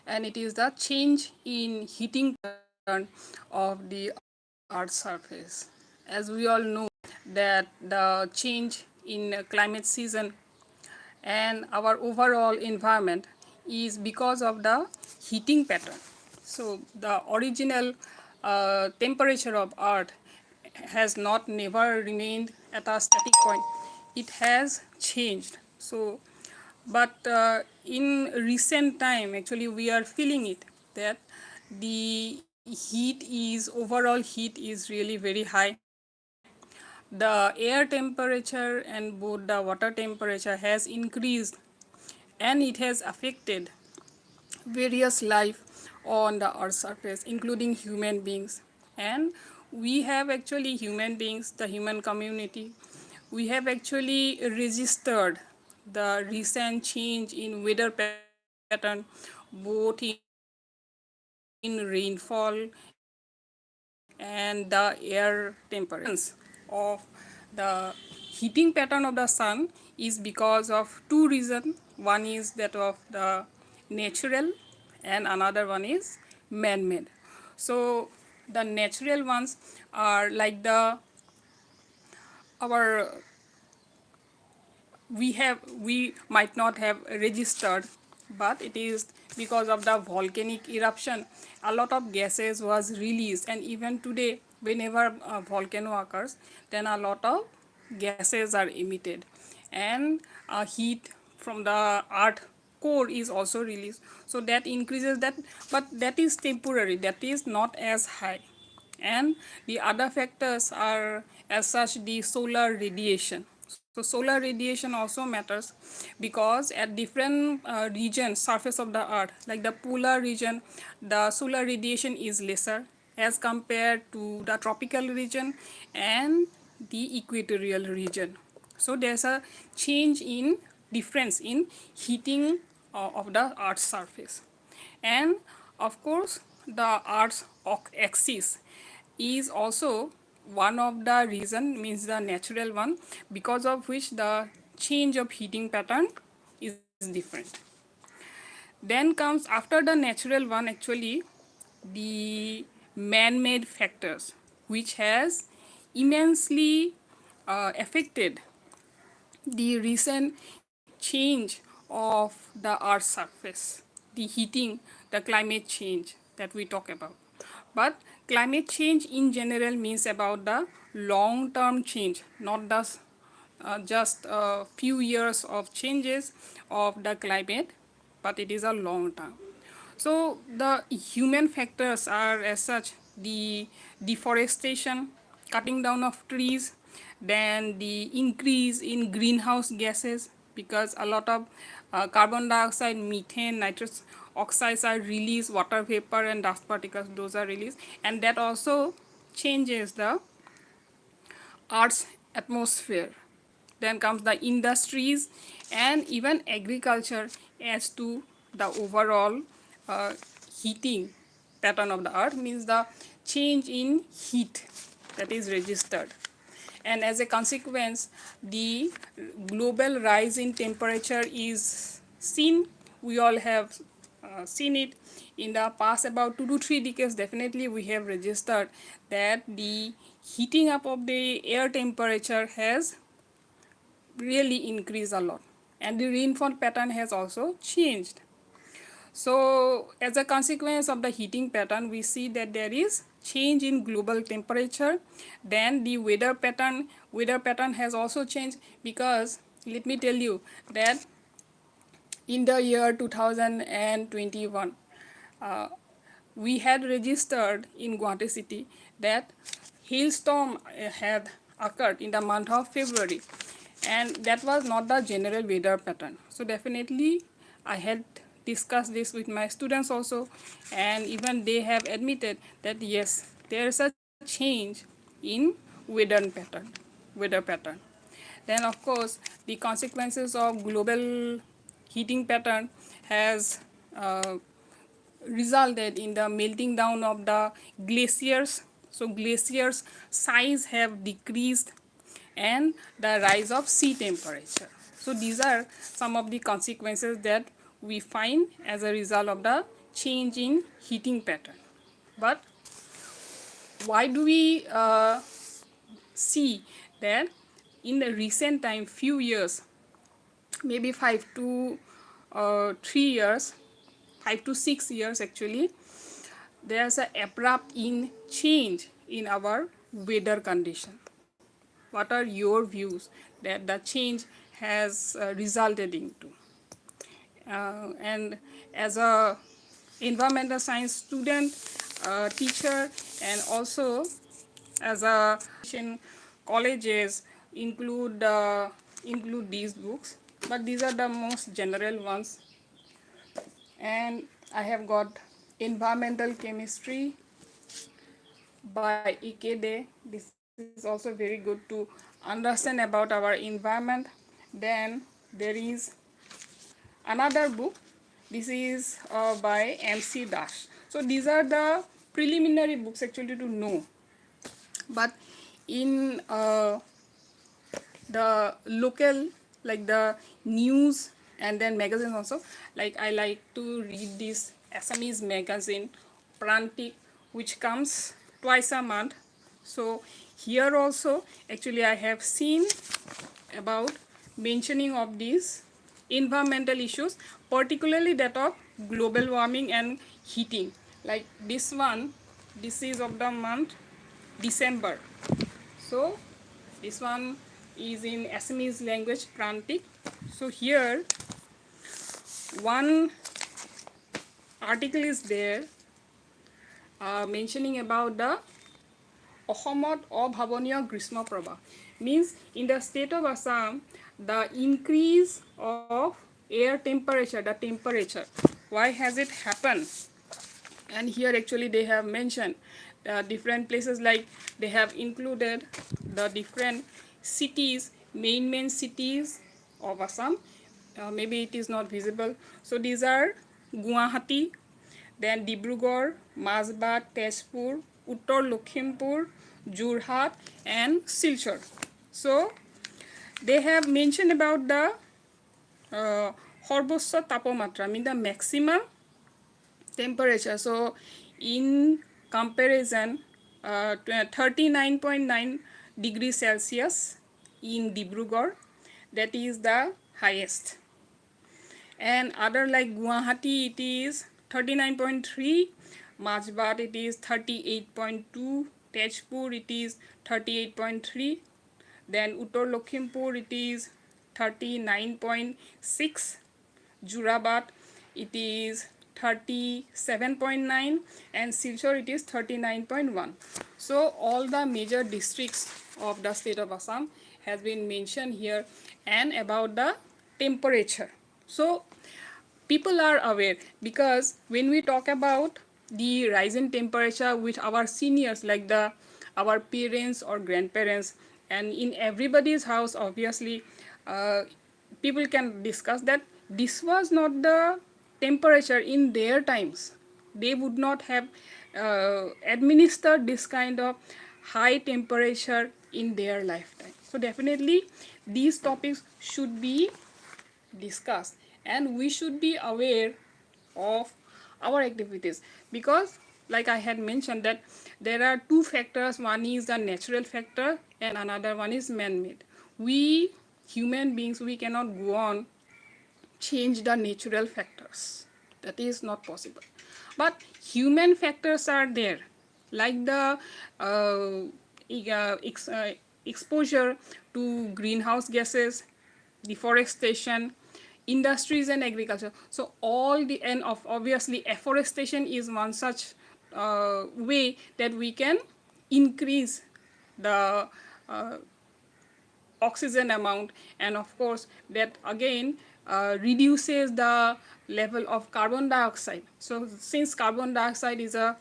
and it is the change in heating pattern of the Earth's surface. As we all know that the change in climate season and our overall environment is because of the heating pattern. So the original temperature of Earth has not never remained at a static point. It has changed. So, but in recent time, actually, we are feeling it that the overall heat is really very high. The air temperature and both the water temperature has increased, and it has affected various life on the earth's surface, including human beings. And we have actually human beings, the human community, we have actually registered the recent change in weather pattern, both in rainfall and the air temperature. And the of the heating pattern of the sun is because of two reasons. One is that of the natural and another one is man-made. So the natural ones are like the our we might not have registered, but it is because of the volcanic eruption a lot of gases was released, and even today whenever a volcano occurs, then a lot of gases are emitted, and heat from the earth core is also released, so that increases that, but that is temporary, that is not as high. And the other factors are as such the solar radiation. So solar radiation also matters because at different regions surface of the earth, like the polar region, the solar radiation is lesser as compared to the tropical region and the equatorial region. So there's a change in difference in heating of the earth's surface. And of course the earth's axis is also one of the reason, means the natural one, because of which the change of heating pattern is different. Then comes after the natural one actually the man-made factors, which has immensely affected the recent change of the earth's surface, the heating, the climate change that we talk about. But climate change in general means about the long term change, not just a few years of changes of the climate, but it is a long term. So the human factors are as such the deforestation, cutting down of trees, then the increase in greenhouse gases, because a lot of carbon dioxide, methane, nitrous oxides are released, water vapor and dust particles, those are released, and that also changes the Earth's atmosphere. Then comes the industries and even agriculture as to the overall uh, heating pattern of the earth, means the change in heat that is registered. And as a consequence, the global rise in temperature is seen. We all have seen it in the past about 2 to 3 decades. Definitely we have registered that the heating up of the air temperature has really increased a lot, and the rainfall pattern has also changed. So as a consequence of the heating pattern, we see that there is change in global temperature. Then the weather pattern has also changed, because let me tell you that in the year 2021 uh, we had registered in Guwahati city that hailstorm had occurred in the month of February, and that was not the general weather pattern. So definitely I had discussed this with my students also, and even they have admitted that yes, there is a change in weather pattern. Then of course the consequences of global heating pattern has resulted in the melting down of the glaciers. So glaciers size have decreased, and the rise of sea temperature. So these are some of the consequences that we find as a result of the change in heating pattern. But why do we see that in the recent time, few years, maybe 5 to 3 years, 5 to 6 years actually, there's an abrupt in change in our weather condition? What are your views that the change has resulted into? And as a environmental science student, teacher, and also as a in colleges include these books, but these are the most general ones. And I have got environmental chemistry by Ikeda. This is also very good to understand about our environment. Then there is another book. This is by MC Dash. So these are the preliminary books actually to know. But in the local, like the news and then magazines also, like I like to read this Assamese magazine Prantik, which comes twice a month. So here also actually I have seen about mentioning of these environmental issues, particularly that of global warming and heating. Like this one, this is of the month December. So this one is in Assamese language Prantik. So here one article is there mentioning about the Ohomot Obhavoniya Grishma Prabha. Means in the state of Assam, the increase of air temperature, the temperature, why has it happened? And here actually they have mentioned different places, like they have included the different cities, main cities of Assam. Maybe it is not visible. So these are Guwahati, then Dibrugarh, Masbat, Tezpur, Uttar Lakhimpur, Jorhat, and Silchar. So they have mentioned about the Horbosya Tapomatra, mean the maximum temperature. So in comparison, 39.9 degrees Celsius in Dibrugarh, that is the highest. And other like Guwahati, it is 39.3, Masbat it is 38.2, Tezpur it is 38.3, then Uttar Lakhimpur it is 39.6, Jurabat it is 37.9, and Silchar it is 39.1. So all the major districts of the state of Assam has been mentioned here, and about the temperature. So people are aware, because when we talk about the rise in temperature with our seniors, like our parents or grandparents, and in everybody's house, obviously people can discuss that this was not the temperature in their times. They would not have administered this kind of high temperature in their lifetime. So definitely these topics should be discussed, and we should be aware of our activities, because like I had mentioned that there are two factors. One is the natural factor and another one is man-made. We human beings, we cannot go on change the natural factors. That is not possible. But human factors are there, like the exposure to greenhouse gases, deforestation, industries and agriculture. So all the, and of obviously afforestation is one such way that we can increase the oxygen amount, and of course that again reduces the level of carbon dioxide. So since carbon dioxide is a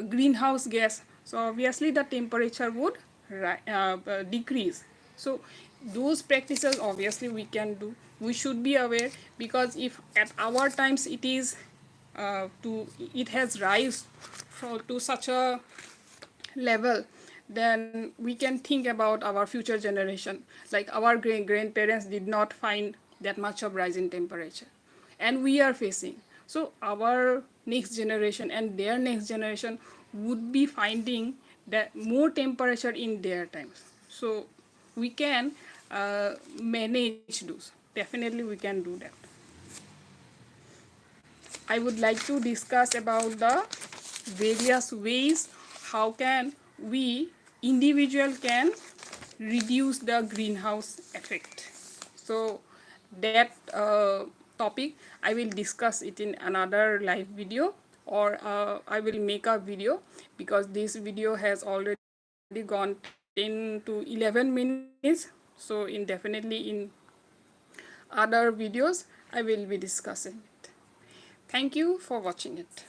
greenhouse gas, so obviously the temperature would decrease. So those practices obviously we can do, we should be aware, because if at our times it is it has rise to such a level, then we can think about our future generation. Like our grandparents did not find that much of rise in temperature, and we are facing. So our next generation and their next generation would be finding that more temperature in their times. So we can manage those. Definitely we can do that. I would like to discuss about the various ways how can we individual can reduce the greenhouse effect. So that topic I will discuss it in another live video, or I will make a video, because this video has already gone 10 to 11 minutes. So definitely in other videos I will be discussing it. Thank you for watching it.